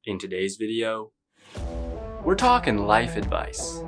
In today's video, we're talking life advice.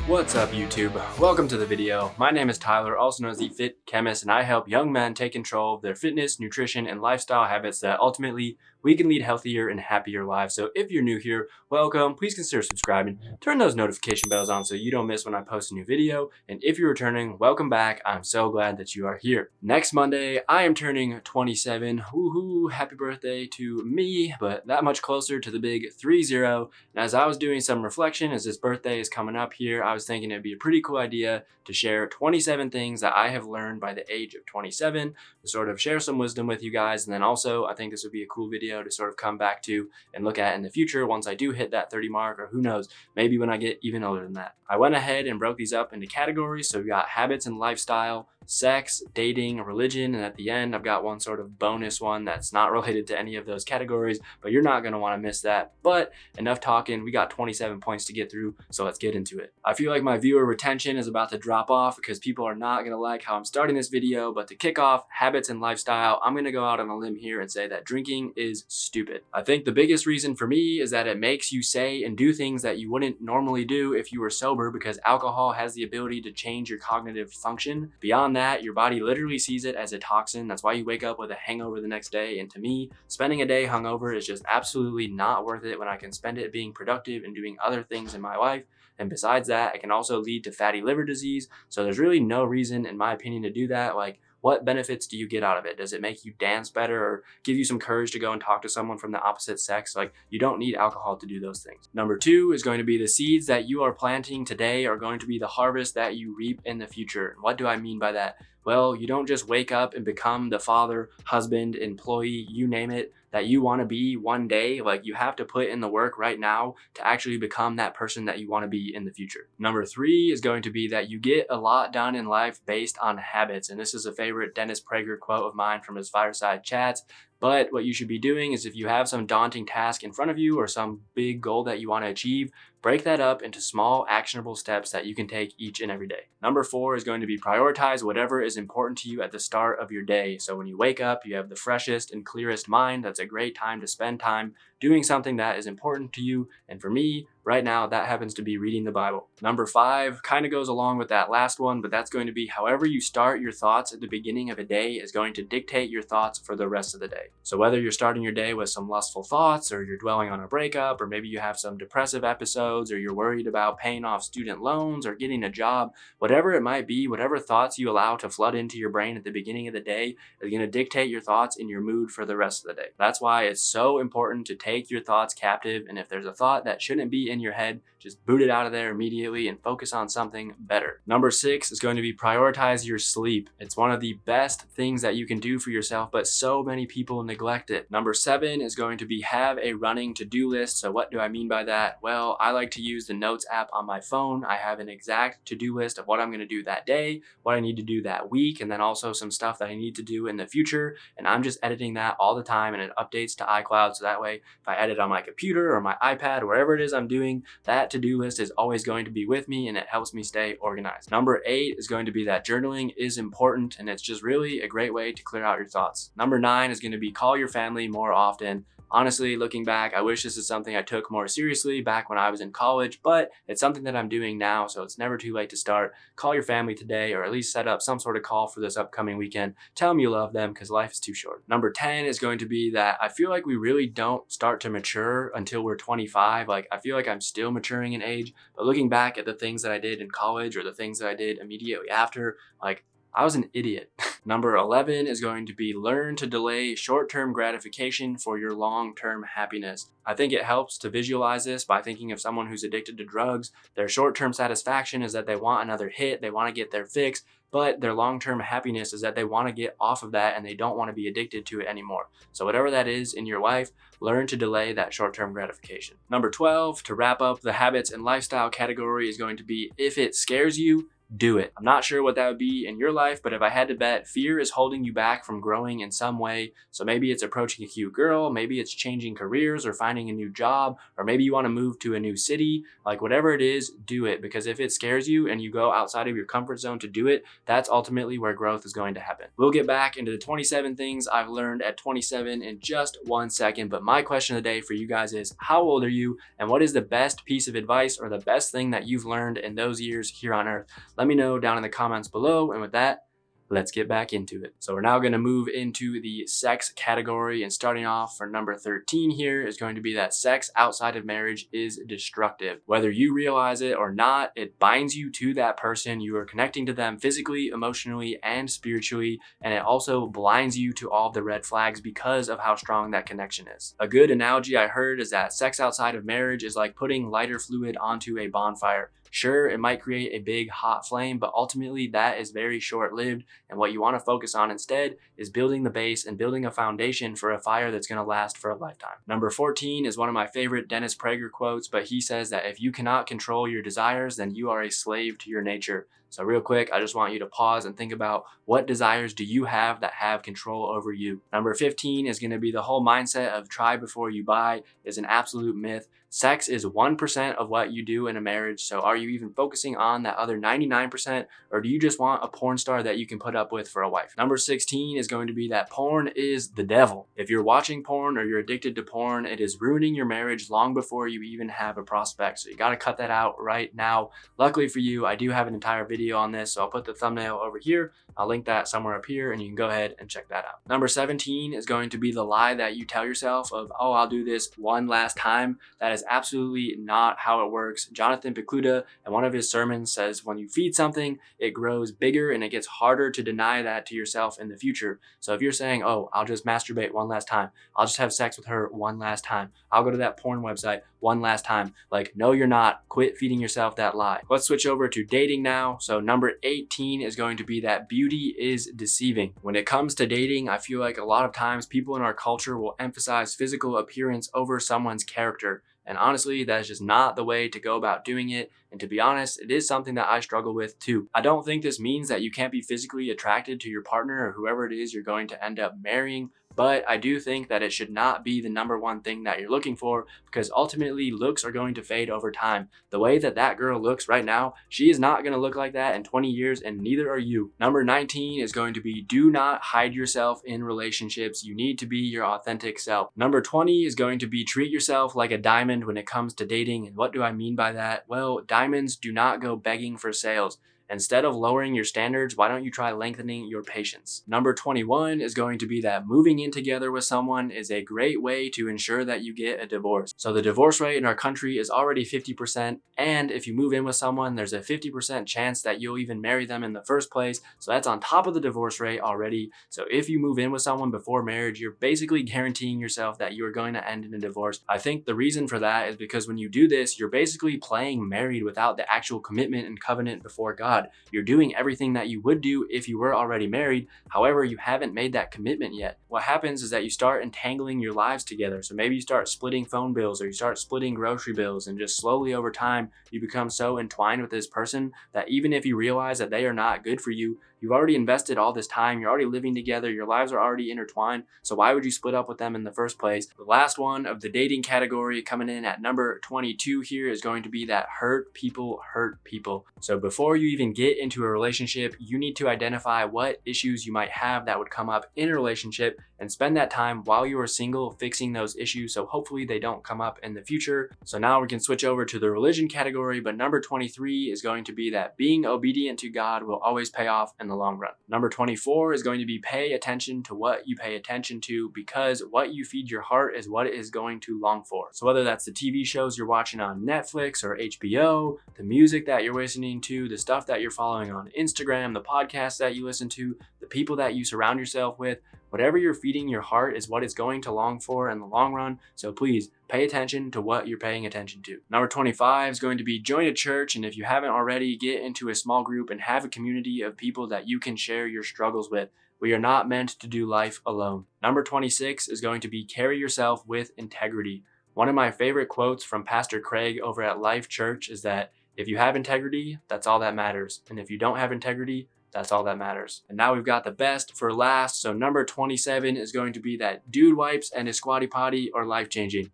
What's up, YouTube? Welcome to the video. My name is Tyler, also known as the Fit Chemist, and I help young men take control of their fitness, nutrition, and lifestyle habits that ultimately we can lead healthier and happier lives. So if you're new here, welcome. Please consider subscribing. Turn those notification bells on so you don't miss when I post a new video. And if you're returning, welcome back. I'm so glad that you are here. Next Monday, I am turning 27. Woohoo! Happy birthday to me, but that much closer to the big 30. And as I was doing some reflection as this birthday is coming up here, I was thinking it'd be a pretty cool idea to share 27 things that I have learned by the age of 27 to sort of share some wisdom with you guys. And then also, I think this would be a cool video to sort of come back to and look at in the future once I do hit that 30 mark, or who knows, maybe when I get even older than that. I went ahead and broke these up into categories. So we got habits and lifestyle, sex, dating, religion, and at the end I've got one sort of bonus one that's not related to any of those categories, but you're not going to want to miss that. But enough talking, we got 27 points to get through, so let's get into it. I feel like my viewer retention is about to drop off because people are not going to like how I'm starting this video, but to kick off habits and lifestyle, I'm going to go out on a limb here and say that drinking is stupid. I think the biggest reason for me is that it makes you say and do things that you wouldn't normally do if you were sober, because alcohol has the ability to change your cognitive function. Beyond that, your body literally sees it as a toxin. That's why you wake up with a hangover the next day. And to me, spending a day hungover is just absolutely not worth it when I can spend it being productive and doing other things in my life. And besides that, it can also lead to fatty liver disease. So there's really no reason, in my opinion, to do that. Like, what benefits do you get out of it? Does it make you dance better or give you some courage to go and talk to someone from the opposite sex? Like, you don't need alcohol to do those things. Number 2 is going to be the seeds that you are planting today are going to be the harvest that you reap in the future. What do I mean by that? Well, you don't just wake up and become the father, husband, employee, you name it, that you want to be one day. Like, you have to put in the work right now to actually become that person that you want to be in the future. Number 3 is going to be that you get a lot done in life based on habits. And this is a favorite Dennis Prager quote of mine from his Fireside Chats. But what you should be doing is, if you have some daunting task in front of you or some big goal that you want to achieve, break that up into small actionable steps that you can take each and every day. Number 4 is going to be prioritize whatever is important to you at the start of your day. So when you wake up, you have the freshest and clearest mind. That's a great time to spend time doing something that is important to you. And for me, right now, that happens to be reading the Bible. Number 5 kind of goes along with that last one, but that's going to be however you start your thoughts at the beginning of a day is going to dictate your thoughts for the rest of the day. So whether you're starting your day with some lustful thoughts, or you're dwelling on a breakup, or maybe you have some depressive episodes, or you're worried about paying off student loans or getting a job, whatever it might be, whatever thoughts you allow to flood into your brain at the beginning of the day is going to dictate your thoughts and your mood for the rest of the day. That's why it's so important to take your thoughts captive. And if there's a thought that shouldn't be in your head, just boot it out of there immediately and focus on something better. Number 6 is going to be prioritize your sleep. It's one of the best things that you can do for yourself, but so many people neglect it. Number 7 is going to be have a running to-do list. So what do I mean by that? Well, I like to use the Notes app on my phone. I have an exact to-do list of what I'm going to do that day, what I need to do that week, and then also some stuff that I need to do in the future. And I'm just editing that all the time, and it updates to iCloud. So that way, if I edit on my computer or my iPad, wherever it is I'm doing, that to-do list is always going to be with me, and it helps me stay organized. Number 8 is going to be that journaling is important, and it's just really a great way to clear out your thoughts. Number 9 is going to be call your family more often. Honestly, looking back, I wish this is something I took more seriously back when I was in college, but it's something that I'm doing now, so it's never too late to start. Call your family today, or at least set up some sort of call for this upcoming weekend. Tell them you love them, because life is too short. Number 10 is going to be that I feel like we really don't start to mature until we're 25. Like, I feel like I'm still maturing in age, but looking back at the things that I did in college or the things that I did immediately after, like, I was an idiot. Number 11 is going to be learn to delay short-term gratification for your long-term happiness. I think it helps to visualize this by thinking of someone who's addicted to drugs. Their short-term satisfaction is that they want another hit, they want to get their fix, but their long-term happiness is that they want to get off of that and they don't want to be addicted to it anymore. So whatever that is in your life, learn to delay that short-term gratification. Number 12, to wrap up the habits and lifestyle category, is going to be if it scares you, do it. I'm not sure what that would be in your life, but if I had to bet, fear is holding you back from growing in some way. So maybe it's approaching a cute girl, maybe it's changing careers or finding a new job, or maybe you want to move to a new city. Like whatever it is, do it, because if it scares you and you go outside of your comfort zone to do it, that's ultimately where growth is going to happen. We'll get back into the 27 things I've learned at 27 in just 1 second, but my question of the day for you guys is, how old are you and what is the best piece of advice or the best thing that you've learned in those years here on earth? Let me know down in the comments below, and with that, let's get back into it. So we're now going to move into the sex category, and starting off for number 13 here is going to be that sex outside of marriage is destructive. Whether you realize it or not, it binds you to that person. You are connecting to them physically, emotionally, and spiritually, and it also blinds you to all of the red flags because of how strong that connection is. A good analogy I heard is that sex outside of marriage is like putting lighter fluid onto a bonfire. Sure, it might create a big hot flame, but ultimately that is very short-lived, and what you want to focus on instead is building the base and building a foundation for a fire that's going to last for a lifetime. Number 14 is one of my favorite Dennis Prager quotes, but he says that if you cannot control your desires, then you are a slave to your nature. So real quick, I just want you to pause and think about, what desires do you have that have control over you? Number 15 is going to be the whole mindset of try before you buy is an absolute myth. Sex is 1% of what you do in a marriage, so are you even focusing on that other 99%, or do you just want a porn star that you can put up with for a wife? Number 16 is going to be that porn is the devil. If you're watching porn or you're addicted to porn, it is ruining your marriage long before you even have a prospect, so you got to cut that out right now. Luckily for you, I do have an entire video on this, so I'll put the thumbnail over here. I'll link that somewhere up here and you can go ahead and check that out. Number 17 is going to be the lie that you tell yourself of, oh, I'll do this one last time. That is absolutely not how it works. Jonathan Picluda in one of his sermons says when you feed something, it grows bigger and it gets harder to deny that to yourself in the future. So if you're saying, oh, I'll just masturbate one last time, I'll just have sex with her one last time, I'll go to that porn website one last time, like, no, you're not. Quit feeding yourself that lie. Let's switch over to dating now. So number 18 is going to be that beauty is deceiving. When it comes to dating, I feel like a lot of times people in our culture will emphasize physical appearance over someone's character. And honestly, that is just not the way to go about doing it. And to be honest, it is something that I struggle with too. I don't think this means that you can't be physically attracted to your partner or whoever it is you're going to end up marrying, but I do think that it should not be the number one thing that you're looking for, because ultimately looks are going to fade over time. The way that that girl looks right now, she is not going to look like that in 20 years, and neither are you. Number 19 is going to be, do not hide yourself in relationships. You need to be your authentic self. Number 20 is going to be, treat yourself like a diamond when it comes to dating. And what do I mean by that? Well, diamonds do not go begging for sales. Instead of lowering your standards, why don't you try lengthening your patience? Number 21 is going to be that moving in together with someone is a great way to ensure that you get a divorce. So the divorce rate in our country is already 50%, and if you move in with someone, there's a 50% chance that you'll even marry them in the first place. So that's on top of the divorce rate already. So if you move in with someone before marriage, you're basically guaranteeing yourself that you're going to end in a divorce. I think the reason for that is because when you do this, you're basically playing married without the actual commitment and covenant before God. You're doing everything that you would do if you were already married. However, you haven't made that commitment yet. What happens is that you start entangling your lives together. So maybe you start splitting phone bills or you start splitting grocery bills, and just slowly over time, you become so entwined with this person that even if you realize that they are not good for you, you've already invested all this time, you're already living together, your lives are already intertwined, so why would you split up with them in the first place? The last one of the dating category, coming in at number 22 here, is going to be that hurt people hurt people. So before you even get into a relationship, you need to identify what issues you might have that would come up in a relationship and spend that time while you are single fixing those issues, so hopefully they don't come up in the future. So now we can switch over to the religion category, but number 23 is going to be that being obedient to God will always pay off in the long run. Number 24 is going to be pay attention to what you pay attention to, because what you feed your heart is what it is going to long for. So whether that's the TV shows you're watching on Netflix or HBO, the music that you're listening to, the stuff that you're following on Instagram, the podcasts that you listen to, the people that you surround yourself with, whatever you're feeding your heart is what it's going to long for in the long run. So please pay attention to what you're paying attention to. Number 25 is going to be join a church. And if you haven't already, get into a small group and have a community of people that you can share your struggles with. We are not meant to do life alone. Number 26 is going to be carry yourself with integrity. One of my favorite quotes from Pastor Craig over at Life Church is that If you have integrity, that's all that matters. And if you don't have integrity, that's all that matters. And now we've got the best for last. So number 27 is going to be that dude wipes and his squatty potty are life-changing.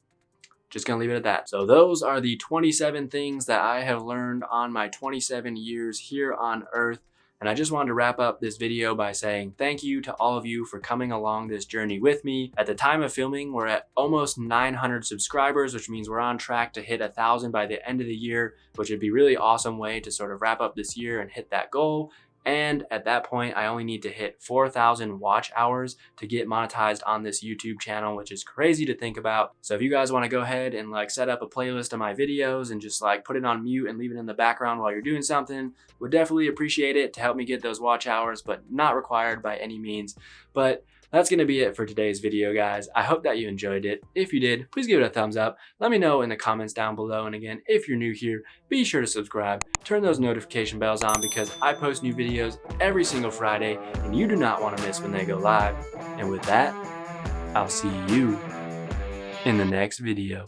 Just gonna leave it at that. So those are the 27 things that I have learned on my 27 years here on Earth. And I just wanted to wrap up this video by saying thank you to all of you for coming along this journey with me. At the time of filming, we're at almost 900 subscribers, which means we're on track to hit 1,000 by the end of the year, which would be a really awesome way to sort of wrap up this year and hit that goal. And at that point, I only need to hit 4,000 watch hours to get monetized on this YouTube channel, which is crazy to think about. So if you guys want to go ahead and like set up a playlist of my videos and just like put it on mute and leave it in the background while you're doing something, would definitely appreciate it to help me get those watch hours, but not required by any means. But that's going to be it for today's video, guys. I hope that you enjoyed it. If you did, please give it a thumbs up. Let me know in the comments down below. And again, if you're new here, be sure to subscribe. Turn those notification bells on because I post new videos every single Friday and you do not want to miss when they go live. And with that, I'll see you in the next video.